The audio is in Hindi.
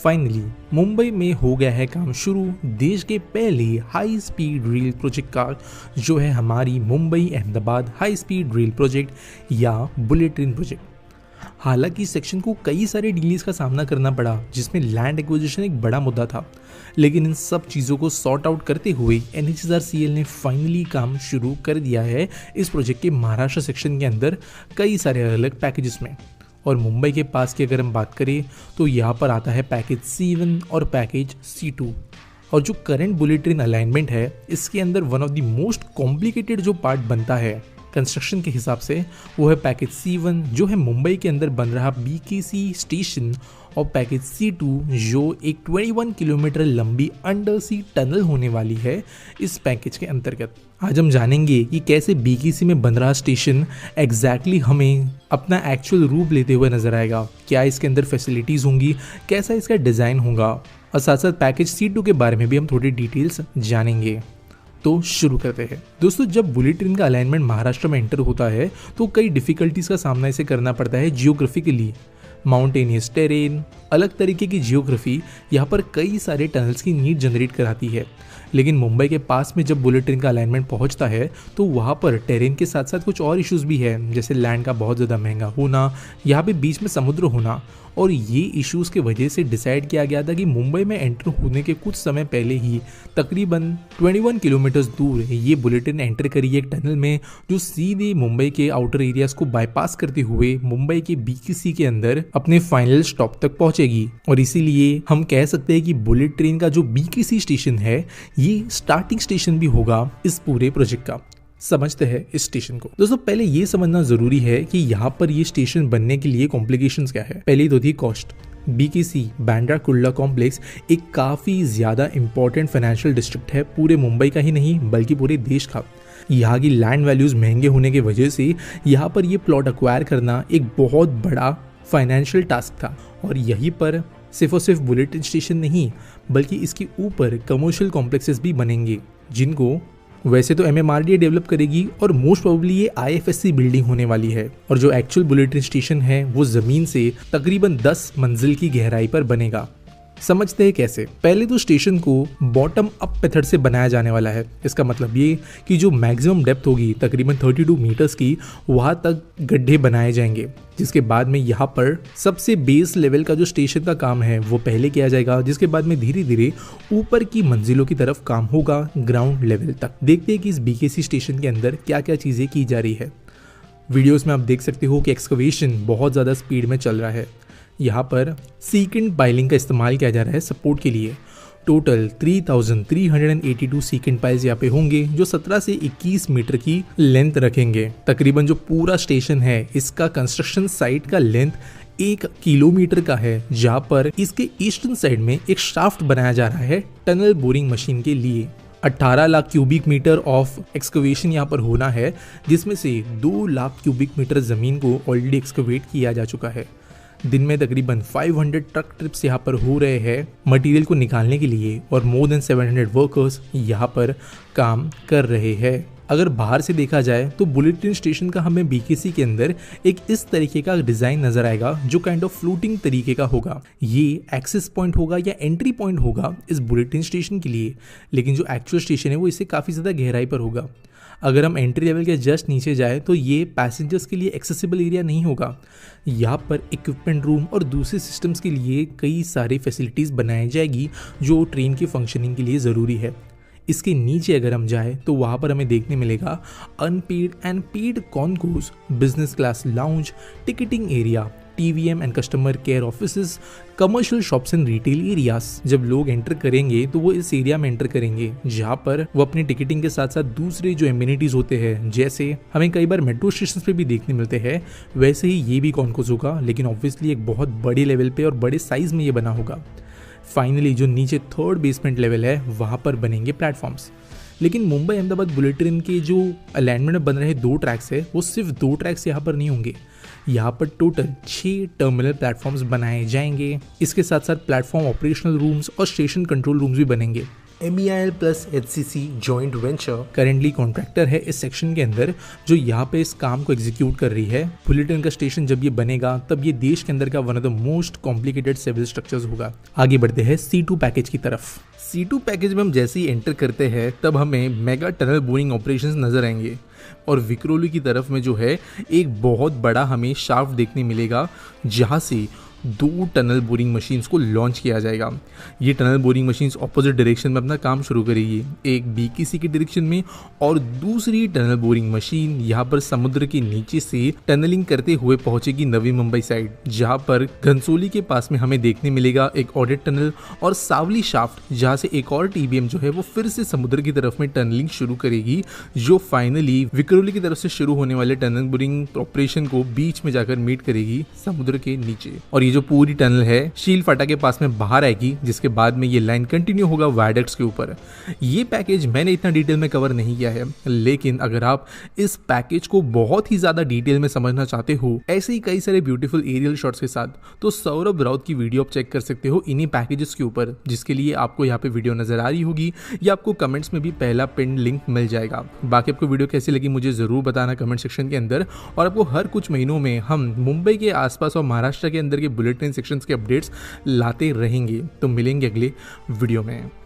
फाइनली मुंबई में हो गया है काम शुरू देश के पहले हाई स्पीड रेल प्रोजेक्ट का, जो है हमारी Mumbai Ahmedabad high speed rail project या बुलेट ट्रेन प्रोजेक्ट। हालांकि सेक्शन को कई सारे डिलेज का सामना करना पड़ा, जिसमें लैंड एक्विजिशन एक बड़ा मुद्दा था, लेकिन इन सब चीज़ों को सॉर्ट आउट करते हुए NHRCL ने फाइनली काम शुरू कर दिया है इस प्रोजेक्ट के महाराष्ट्र सेक्शन के अंदर कई सारे अलग अलग पैकेजेस में। और मुंबई के पास की अगर हम बात करें तो यहाँ पर आता है पैकेज C1 और पैकेज C2। और जो करंट बुलेट ट्रेन अलाइनमेंट है, इसके अंदर one of the most complicated जो पार्ट बनता है कंस्ट्रक्शन के हिसाब से, वो है पैकेज C1 जो है मुंबई के अंदर बन रहा BKC स्टेशन, और पैकेज C2 जो एक 21 किलोमीटर लंबी अंडर सी टनल होने वाली है इस पैकेज के अंतर्गत। आज हम जानेंगे कि कैसे BKC में बन रहा स्टेशन एग्जैक्टली हमें अपना एक्चुअल रूप लेते हुए नजर आएगा, क्या इसके अंदर फैसिलिटीज़ होंगी, कैसा इसका डिज़ाइन होगा, और साथ साथ पैकेज C2 के बारे में भी हम थोड़ी डिटेल्स जानेंगे। तो शुरू करते हैं दोस्तों। जब बुलेट ट्रेन का अलाइनमेंट महाराष्ट्र में एंटर होता है तो कई डिफिकल्टीज का सामना इसे करना पड़ता है। जियोग्राफिकली माउंटेनियस टेरेन, अलग तरीके की जियोग्राफी यहाँ पर कई सारे टनल्स की नीड जनरेट कराती है। लेकिन मुंबई के पास में जब बुलेट ट्रेन का अलाइनमेंट पहुंचता है तो वहाँ पर टेरेन के साथ साथ कुछ और इश्यूज भी है, जैसे लैंड का बहुत ज़्यादा महंगा होना, यहाँ पे बीच में समुद्र होना। और ये इश्यूज़ की वजह से डिसाइड किया गया था कि मुंबई में एंटर होने के कुछ समय पहले ही तकरीबन 21 किलोमीटर्स दूर ये बुलेट ट्रेन एंटर करी एक टनल में, जो सीधे मुंबई के आउटर एरियाज को बाईपास करते हुए मुंबई के BKC के अंदर अपने फाइनल स्टॉप तक पहुंचेगी। और इसीलिए हम कह सकते हैं कि बुलेट ट्रेन का जो BKC स्टेशन है, ये स्टार्टिंग स्टेशन भी होगा इस पूरे प्रोजेक्ट का। समझते हैं इस स्टेशन को। दोस्तों पहले ये समझना जरूरी है कि यहाँ पर ये स्टेशन बनने के लिए कॉम्प्लिकेशंस क्या है। पहली तो थी cost. BKC Bandra Kurla complex एक काफ़ी ज़्यादा इंपॉर्टेंट फाइनेंशियल डिस्ट्रिक्ट है, पूरे मुंबई का ही नहीं बल्कि पूरे देश का। यहाँ की लैंड वैल्यूज़ महंगे होने की वजह से यहाँ पर ये प्लॉट एक्वायर करना एक बहुत बड़ा फाइनेंशियल टास्क था। और यहीं पर सिर्फ और सिर्फ बुलेट ट्रेन स्टेशन नहीं बल्कि इसके ऊपर कमर्शियल कॉम्प्लेक्सेस भी बनेंगे, जिनको वैसे तो MMRDA डेवलप करेगी, और मोस्ट प्रोबेबली ये IFSC बिल्डिंग होने वाली है। और जो एक्चुअल बुलेट ट्रेन स्टेशन है वो जमीन से तकरीबन 10 मंजिल की गहराई पर बनेगा। समझते हैं कैसे। पहले तो स्टेशन को बॉटम अप मेथड से बनाया जाने वाला है। इसका मतलब ये कि जो मैक्सिमम डेप्थ होगी तकरीबन 32 मीटर्स की, वहाँ तक गड्ढे बनाए जाएंगे, जिसके बाद में यहाँ पर सबसे बेस लेवल का जो स्टेशन का काम है वो पहले किया जाएगा, जिसके बाद में धीरे धीरे ऊपर की मंजिलों की तरफ काम होगा ग्राउंड लेवल तक। देखते हैं कि इस BKC स्टेशन के अंदर क्या क्या चीज़ें की जा रही है। वीडियोस में आप देख सकते हो कि एक्सकवेशन बहुत ज़्यादा स्पीड में चल रहा है। यहाँ पर सीकेंट पाइलिंग का इस्तेमाल किया जा रहा है सपोर्ट के लिए। टोटल 3382 सीकेंट पाइल्स यहाँ पे होंगे, जो 17 से 21 मीटर की लेंथ रखेंगे। तकरीबन जो पूरा स्टेशन है इसका कंस्ट्रक्शन साइट का लेंथ 1 किलोमीटर का है, जहाँ पर इसके ईस्टर्न साइड में एक शाफ्ट बनाया जा रहा है टनल बोरिंग मशीन के लिए। 18 lakh cubic metre of excavation यहाँ पर होना है, जिसमें से 2 लाख क्यूबिक मीटर जमीन को ऑलरेडी एक्सकवेट किया जा चुका है। दिन में तकरीबन 500 ट्रक ट्रिप्स यहाँ पर हो रहे हैं मटेरियल को निकालने के लिए, और मोर देन 700 वर्कर्स यहाँ पर काम कर रहे हैं। अगर बाहर से देखा जाए तो बुलेट ट्रेन स्टेशन का हमें BKC के अंदर एक इस तरीके का डिज़ाइन नजर आएगा, जो काइंड ऑफ फ्लोटिंग तरीके का होगा। ये एक्सेस पॉइंट होगा या एंट्री पॉइंट होगा इस बुलेट ट्रेन स्टेशन के लिए, लेकिन जो एक्चुअल स्टेशन है वो इससे काफ़ी ज़्यादा गहराई पर होगा। अगर हम एंट्री लेवल के जस्ट नीचे जाए तो ये पैसेंजर्स के लिए एक्सेसिबल एरिया नहीं होगा। यहाँ पर इक्विपमेंट रूम और दूसरे सिस्टम्स के लिए कई सारी फैसिलिटीज़ बनाई जाएगी, जो ट्रेन की फंक्शनिंग के लिए ज़रूरी है। इसके नीचे अगर हम जाए तो वहाँ पर हमें देखने मिलेगा unpaid and paid concourse, business class lounge, ticketing area, TVM and customer care offices, commercial shops and retail areas. जब लोग एंटर करेंगे तो वो इस एरिया में एंटर करेंगे, जहाँ पर वो अपनी टिकटिंग के साथ साथ दूसरे जो एमिनिटीज होते हैं, जैसे हमें कई बार मेट्रो स्टेशन पे भी देखने मिलते हैं, वैसे ही ये भी कॉन्कोर्स होगा, लेकिन ऑब्वियसली एक बहुत बड़े लेवल पे और बड़े साइज में ये बना होगा। फाइनली जो नीचे 3rd बेसमेंट लेवल है वहाँ पर बनेंगे प्लेटफॉर्म्स। लेकिन मुंबई अहमदाबाद बुलेट ट्रेन के जो अलाइनमेंट में बन रहे 2 ट्रैक्स है, वो सिर्फ 2 ट्रैक्स यहाँ पर नहीं होंगे। यहाँ पर टोटल 6 टर्मिनल प्लेटफॉर्म्स बनाए जाएंगे। इसके साथ साथ प्लेटफॉर्म ऑपरेशनल रूम्स और स्टेशन कंट्रोल रूम्स भी बनेंगे। MEIL plus HCC joint venture currently contractor है इस सेक्शन के अंदर, जो यहाँ पे इस काम को एग्जीक्यूट कर रही है। बुलेट ट्रेन का स्टेशन जब ये बनेगा तब ये देश के अंदर का one of the most complicated civil structures होगा। आगे बढ़ते हैं C2 पैकेज की तरफ। C2 पैकेज में हम जैसे ही एंटर करते हैं तब हमें मेगा टनल बोरिंग ऑपरेशंस नजर आएंगे और विक्रोली की तरफ में जो है एक बहुत बड़ा हमें शाफ्ट देखने मिलेगा, जहाँ से 2 टनल बोरिंग मशीन्स को लॉन्च किया जाएगा। ये tunnel boring machines opposite direction में अपना काम शुरू करेगी, एक BKC की डायरेक्शन में और दूसरी टनल बोरिंग मशीन यहाँ पर समुद्र के नीचे से टनलिंग करते हुए पहुंचेगी नवी मुंबई साइड, जहाँ पर घनसोली के पास में हमें देखने मिलेगा एक ऑडिट टनल और सावली शाफ्ट, जहाँ से एक और TBM जो है वो फिर से समुद्र की तरफ में टनलिंग शुरू करेगी, जो फाइनली विक्रोली की तरफ से शुरू होने वाले टनल बोरिंग ऑपरेशन को बीच में जाकर मीट करेगी समुद्र के नीचे। और जो पूरी टनल है शील फाटा के पास में बाहर आएगी, जिसके बाद में ये लाइन कंटिन्यू होगा वायडक्ट्स के ऊपर। ये पैकेज मैंने इतना डिटेल में कवर नहीं किया है, लेकिन अगर आप इस पैकेज को बहुत ही ज्यादा डिटेल में समझना चाहते हो ऐसे ही कई सारे ब्यूटीफुल एरियल शॉट्स के साथ, तो सौरभ राउत की वीडियो आप चेक कर सकते हो इन्हीं पैकेजेस के ऊपर, जिसके लिए आपको यहाँ पे वीडियो नजर आ रही होगी या आपको कमेंट्स में भी पहला पिन लिंक मिल जाएगा। बाकी आपको वीडियो कैसी लगी मुझे जरूर बताना कमेंट सेक्शन के अंदर, और आपको हर कुछ महीनों में हम मुंबई के आसपास और महाराष्ट्र के अंदर के बुलेट ट्रेन सेक्शंस के अपडेट्स लाते रहेंगे। तो मिलेंगे अगले वीडियो में।